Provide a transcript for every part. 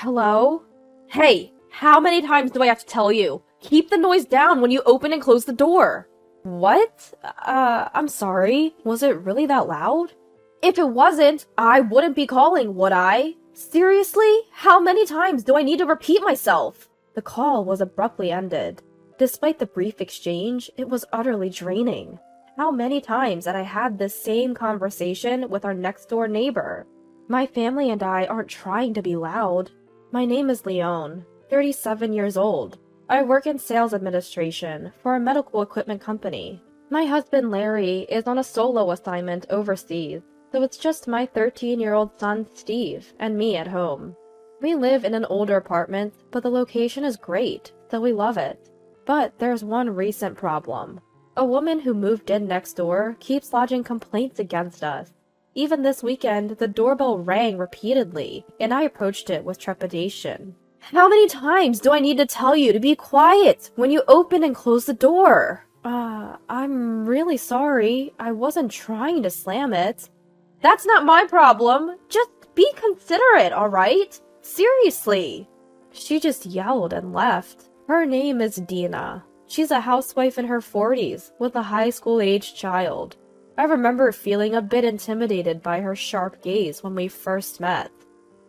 Hello? Hey, how many times do I have to tell you? Keep the noise down when you open and close the door. What? I'm sorry. Was it really that loud? If it wasn't, I wouldn't be calling, would I? Seriously? How many times do I need to repeat myself? The call was abruptly ended. Despite the brief exchange, it was utterly draining. How many times had I had this same conversation with our next-door neighbor? My family and I aren't trying to be loud. My name is Leone, 37 years old. I work in sales administration for a medical equipment company. My husband Larry is on a solo assignment overseas, so it's just my 13-year-old son Steve and me at home. We live in an older apartment, but the location is great, so we love it. But there's one recent problem. A woman who moved in next door keeps lodging complaints against us. Even this weekend, the doorbell rang repeatedly, and I approached it with trepidation. How many times do I need to tell you to be quiet when you open and close the door? I'm really sorry. I wasn't trying to slam it. That's not my problem. Just be considerate, alright? Seriously. She just yelled and left. Her name is Dina. She's a housewife in her 40s with a high school-aged child. I remember feeling a bit intimidated by her sharp gaze when we first met.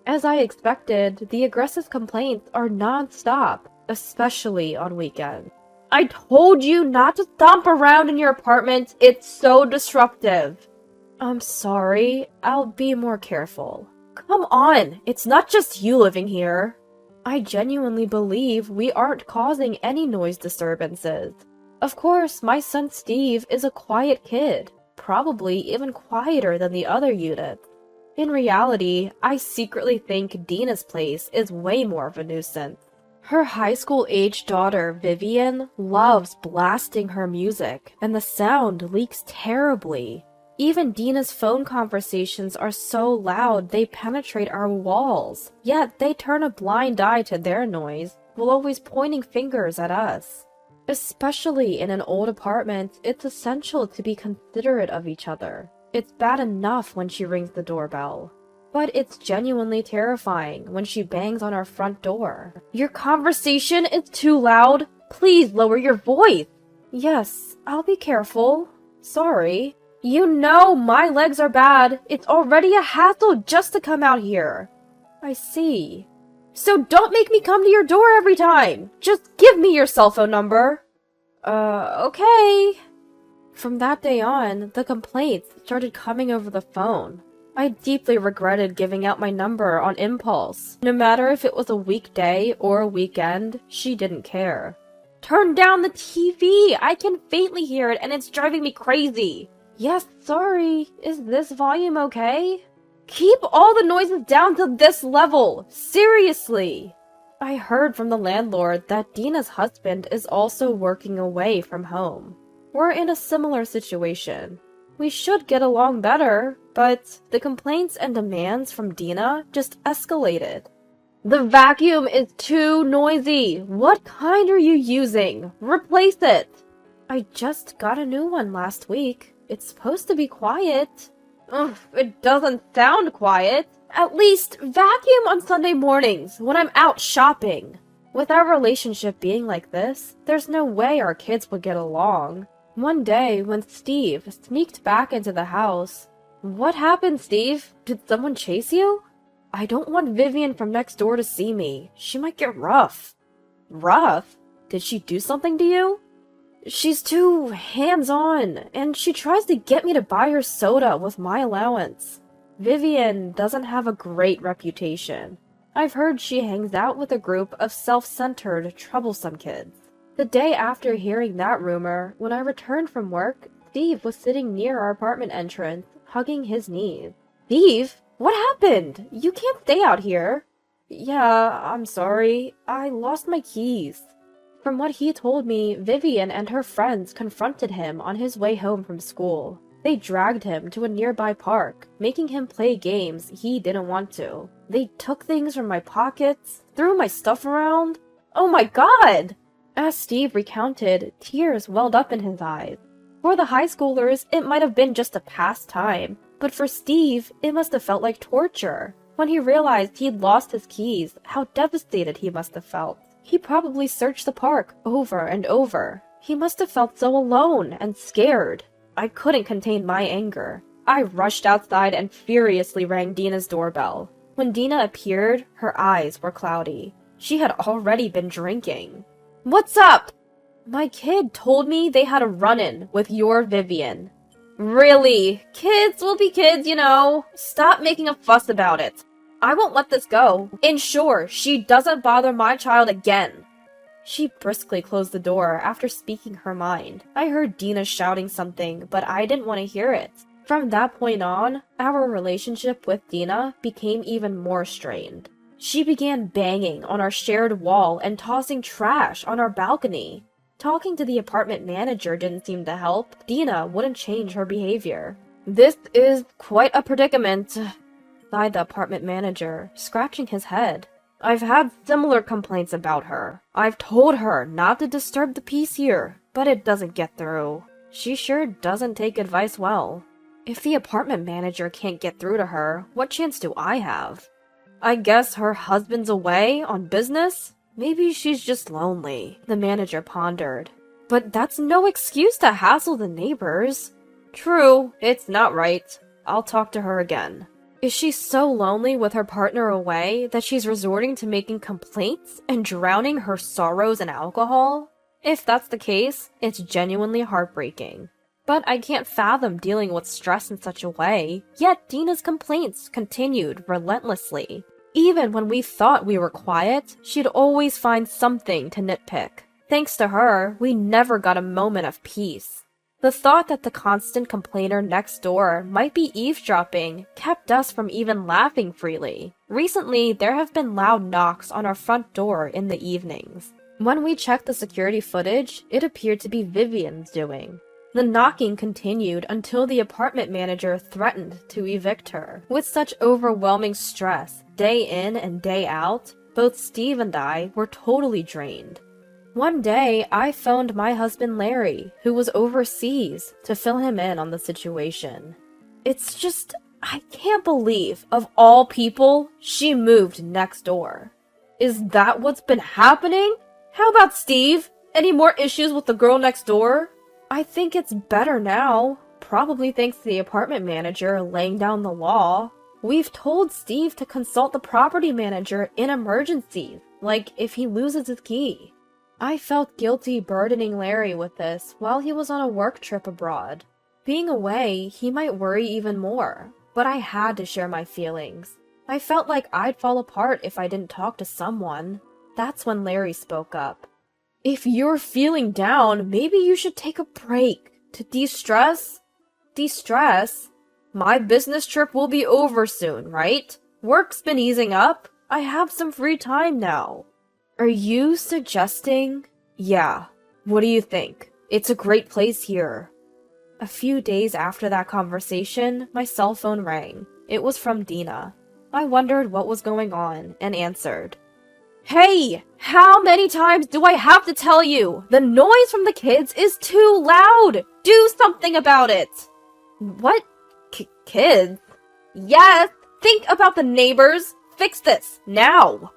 As I expected, the aggressive complaints are non-stop, especially on weekends. I told you not to stomp around in your apartment. It's so disruptive. I'm sorry. I'll be more careful. Come on, it's not just you living here. I genuinely believe we aren't causing any noise disturbances. Of course, my son Steve is a quiet kid, probably even quieter than the other units. In reality, I secretly think Dina's place is way more of a nuisance. Her high school-aged daughter, Vivian, loves blasting her music, and the sound leaks terribly. Even Dina's phone conversations are so loud they penetrate our walls, yet they turn a blind eye to their noise, while always pointing fingers at us. Especially in an old apartment, it's essential to be considerate of each other. It's bad enough when she rings the doorbell, but it's genuinely terrifying when she bangs on our front door. Your conversation is too loud. Please lower your voice. Yes, I'll be careful. Sorry. You know my legs are bad. It's already a hassle just to come out here. I see. So don't make me come to your door every time. Just give me your cell phone number. Okay. From that day on, the complaints started coming over the phone. I deeply regretted giving out my number on impulse. No matter if it was a weekday or a weekend, she didn't care. Turn down the TV! I can faintly hear it and it's driving me crazy. Yes, sorry. Is this volume okay? Keep all the noises down to this level! Seriously! I heard from the landlord that Dina's husband is also working away from home. We're in a similar situation. We should get along better, but the complaints and demands from Dina just escalated. The vacuum is too noisy! What kind are you using? Replace it! I just got a new one last week. It's supposed to be quiet. Ugh, it doesn't sound quiet. At least vacuum on Sunday mornings when I'm out shopping. With our relationship being like this, there's no way our kids would get along. One day, when Steve sneaked back into the house. What happened, Steve? Did someone chase you? I don't want Vivian from next door to see me. She might get rough. Rough? Did she do something to you? She's too hands-on, and she tries to get me to buy her soda with my allowance. Vivian doesn't have a great reputation. I've heard she hangs out with a group of self-centered, troublesome kids. The day after hearing that rumor, when I returned from work, Steve was sitting near our apartment entrance, hugging his knees. Steve? What happened? You can't stay out here. Yeah, I'm sorry. I lost my keys. From what he told me, Vivian and her friends confronted him on his way home from school. They dragged him to a nearby park, making him play games he didn't want to. They took things from my pockets, threw my stuff around. Oh my god! As Steve recounted, tears welled up in his eyes. For the high schoolers, it might have been just a pastime, but for Steve, it must have felt like torture. When he realized he'd lost his keys, how devastated he must have felt. He probably searched the park over and over. He must have felt so alone and scared. I couldn't contain my anger. I rushed outside and furiously rang Dina's doorbell. When Dina appeared, her eyes were cloudy. She had already been drinking. "What's up?" "My kid told me they had a run-in with your Vivian." "Really? Kids will be kids, you know. Stop making a fuss about it. I won't let this go. Ensure she doesn't bother my child again." She briskly closed the door after speaking her mind. I heard Dina shouting something, but I didn't want to hear it. From that point on, our relationship with Dina became even more strained. She began banging on our shared wall and tossing trash on our balcony. Talking to the apartment manager didn't seem to help. Dina wouldn't change her behavior. "This is quite a predicament," sighed the apartment manager, scratching his head. "I've had similar complaints about her. I've told her not to disturb the peace here, but it doesn't get through. She sure doesn't take advice well. If the apartment manager can't get through to her, what chance do I have? I guess her husband's away on business? Maybe she's just lonely," the manager pondered. "But that's no excuse to hassle the neighbors." "True, it's not right. I'll talk to her again." Is she so lonely with her partner away that she's resorting to making complaints and drowning her sorrows in alcohol? If that's the case, it's genuinely heartbreaking. But I can't fathom dealing with stress in such a way, yet Dina's complaints continued relentlessly. Even when we thought we were quiet, she'd always find something to nitpick. Thanks to her, we never got a moment of peace. The thought that the constant complainer next door might be eavesdropping kept us from even laughing freely. Recently, there have been loud knocks on our front door in the evenings. When we checked the security footage, it appeared to be Vivian's doing. The knocking continued until the apartment manager threatened to evict her. With such overwhelming stress, day in and day out, both Steve and I were totally drained. One day, I phoned my husband Larry, who was overseas, to fill him in on the situation. It's just, I can't believe, of all people, she moved next door. Is that what's been happening? How about Steve? Any more issues with the girl next door? I think it's better now, probably thanks to the apartment manager laying down the law. We've told Steve to consult the property manager in emergencies, like if he loses his key. I felt guilty burdening Larry with this while he was on a work trip abroad. Being away, he might worry even more, but I had to share my feelings. I felt like I'd fall apart if I didn't talk to someone. That's when Larry spoke up. "If you're feeling down, maybe you should take a break to de-stress." "De-stress? My business trip will be over soon, right? Work's been easing up. I have some free time now." "Are you suggesting?" "Yeah. What do you think? It's a great place here." A few days after that conversation, my cell phone rang. It was from Dina. I wondered what was going on and answered. "Hey! How many times do I have to tell you? The noise from the kids is too loud! Do something about it!" "What? Kids?" "Yes! Think about the neighbors! Fix this, now!"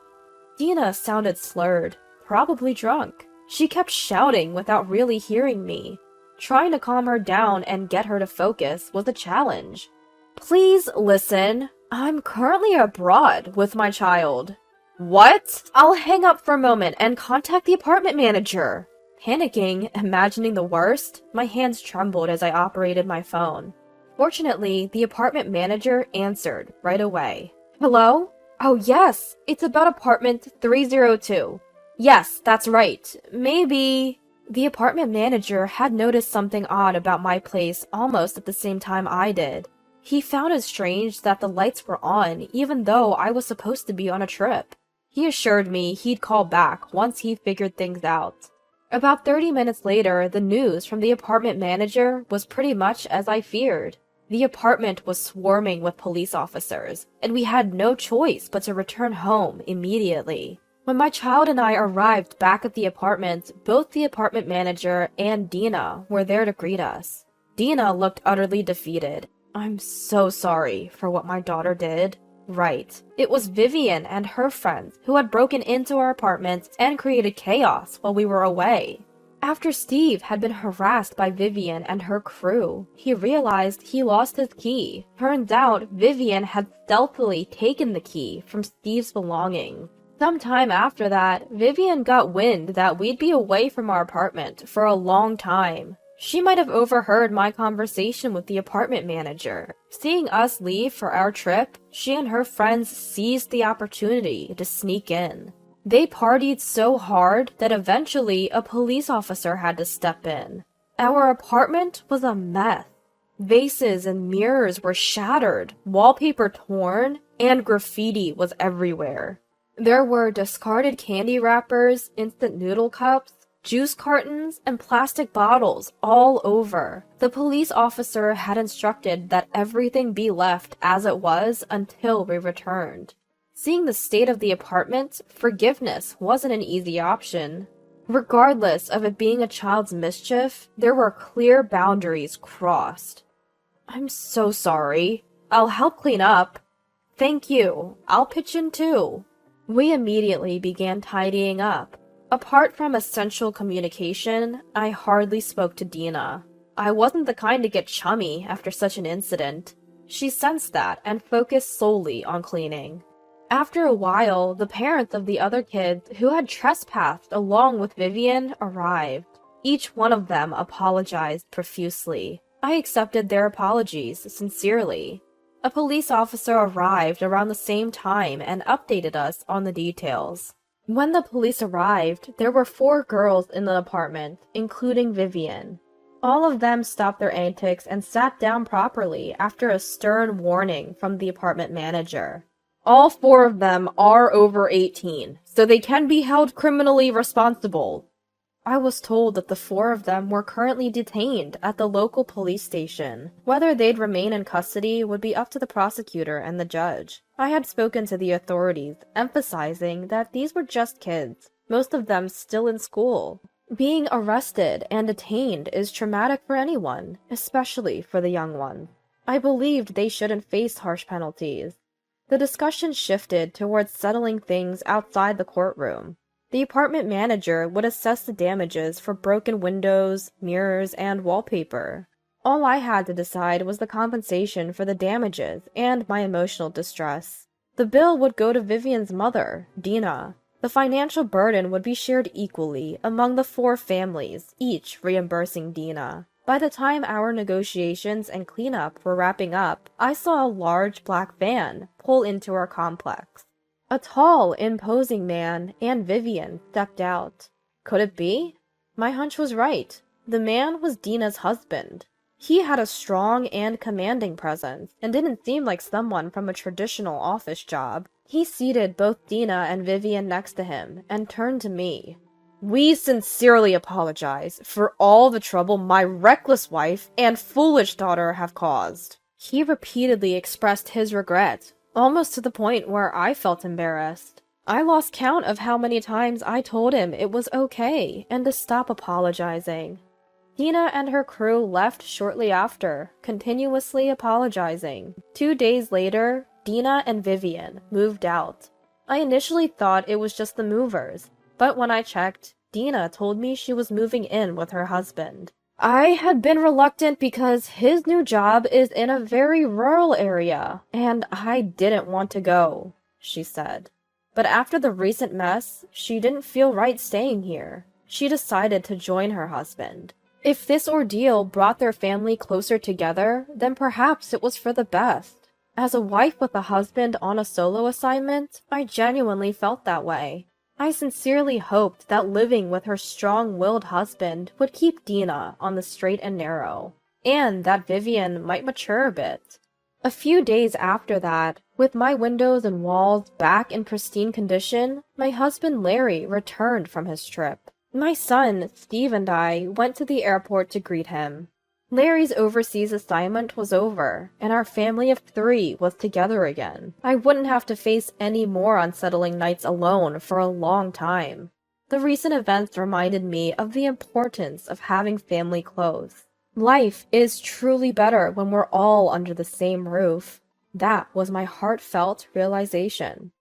Dina sounded slurred, probably drunk. She kept shouting without really hearing me. Trying to calm her down and get her to focus was a challenge. "Please listen. I'm currently abroad with my child." "What?" "I'll hang up for a moment and contact the apartment manager." Panicking, imagining the worst, my hands trembled as I operated my phone. Fortunately, the apartment manager answered right away. "Hello? Oh yes, it's about apartment 302. Yes, that's right. Maybe..." The apartment manager had noticed something odd about my place almost at the same time I did. He found it strange that the lights were on even though I was supposed to be on a trip. He assured me he'd call back once he figured things out. About 30 minutes later, the news from the apartment manager was pretty much as I feared. The apartment was swarming with police officers, and we had no choice but to return home immediately. When my child and I arrived back at the apartment, both the apartment manager and Dina were there to greet us. Dina looked utterly defeated. "I'm so sorry for what my daughter did." Right. It was Vivian and her friends who had broken into our apartment and created chaos while we were away. After Steve had been harassed by Vivian and her crew, he realized he lost his key. Turns out Vivian had stealthily taken the key from Steve's belongings. Sometime after that, Vivian got wind that we'd be away from our apartment for a long time. She might have overheard my conversation with the apartment manager. Seeing us leave for our trip, she and her friends seized the opportunity to sneak in. They partied so hard that eventually a police officer had to step in. Our apartment was a mess. Vases and mirrors were shattered, wallpaper torn, and graffiti was everywhere. There were discarded candy wrappers, instant noodle cups, juice cartons, and plastic bottles all over. The police officer had instructed that everything be left as it was until we returned. Seeing the state of the apartment, forgiveness wasn't an easy option. Regardless of it being a child's mischief, there were clear boundaries crossed. I'm so sorry. I'll help clean up. Thank you. I'll pitch in too. We immediately began tidying up. Apart from essential communication, I hardly spoke to Dina. I wasn't the kind to get chummy after such an incident. She sensed that and focused solely on cleaning. After a while, the parents of the other kids who had trespassed along with Vivian arrived. Each one of them apologized profusely. I accepted their apologies sincerely. A police officer arrived around the same time and updated us on the details. When the police arrived, there were 4 girls in the apartment, including Vivian. All of them stopped their antics and sat down properly after a stern warning from the apartment manager. All 4 of them are over 18, so they can be held criminally responsible. I was told that the 4 of them were currently detained at the local police station. Whether they'd remain in custody would be up to the prosecutor and the judge. I had spoken to the authorities, emphasizing that these were just kids, most of them still in school. Being arrested and detained is traumatic for anyone, especially for the young ones. I believed they shouldn't face harsh penalties. The discussion shifted towards settling things outside the courtroom. The apartment manager would assess the damages for broken windows, mirrors, and wallpaper. All I had to decide was the compensation for the damages and my emotional distress. The bill would go to Vivian's mother, Dina. The financial burden would be shared equally among the 4 families, each reimbursing Dina. By the time our negotiations and cleanup were wrapping up, I saw a large black van pull into our complex. A tall, imposing man and Vivian stepped out. Could it be? My hunch was right. The man was Dina's husband. He had a strong and commanding presence, and didn't seem like someone from a traditional office job. He seated both Dina and Vivian next to him, and turned to me. We sincerely apologize for all the trouble my reckless wife and foolish daughter have caused. He repeatedly expressed his regret, almost to the point where I felt embarrassed. I lost count of how many times I told him it was okay and to stop apologizing. Dina and her crew left shortly after, continuously apologizing. 2 days later, Dina and Vivian moved out. I initially thought it was just the movers, but when I checked, Dina told me she was moving in with her husband. I had been reluctant because his new job is in a very rural area, and I didn't want to go, she said. But after the recent mess, she didn't feel right staying here. She decided to join her husband. If this ordeal brought their family closer together, then perhaps it was for the best. As a wife with a husband on a solo assignment, I genuinely felt that way. I sincerely hoped that living with her strong-willed husband would keep Dina on the straight and narrow, and that Vivian might mature a bit. A few days after that, with my windows and walls back in pristine condition, my husband Larry returned from his trip. My son, Steve, and I went to the airport to greet him. Larry's overseas assignment was over, and our family of 3 was together again. I wouldn't have to face any more unsettling nights alone for a long time. The recent events reminded me of the importance of having family close. Life is truly better when we're all under the same roof. That was my heartfelt realization.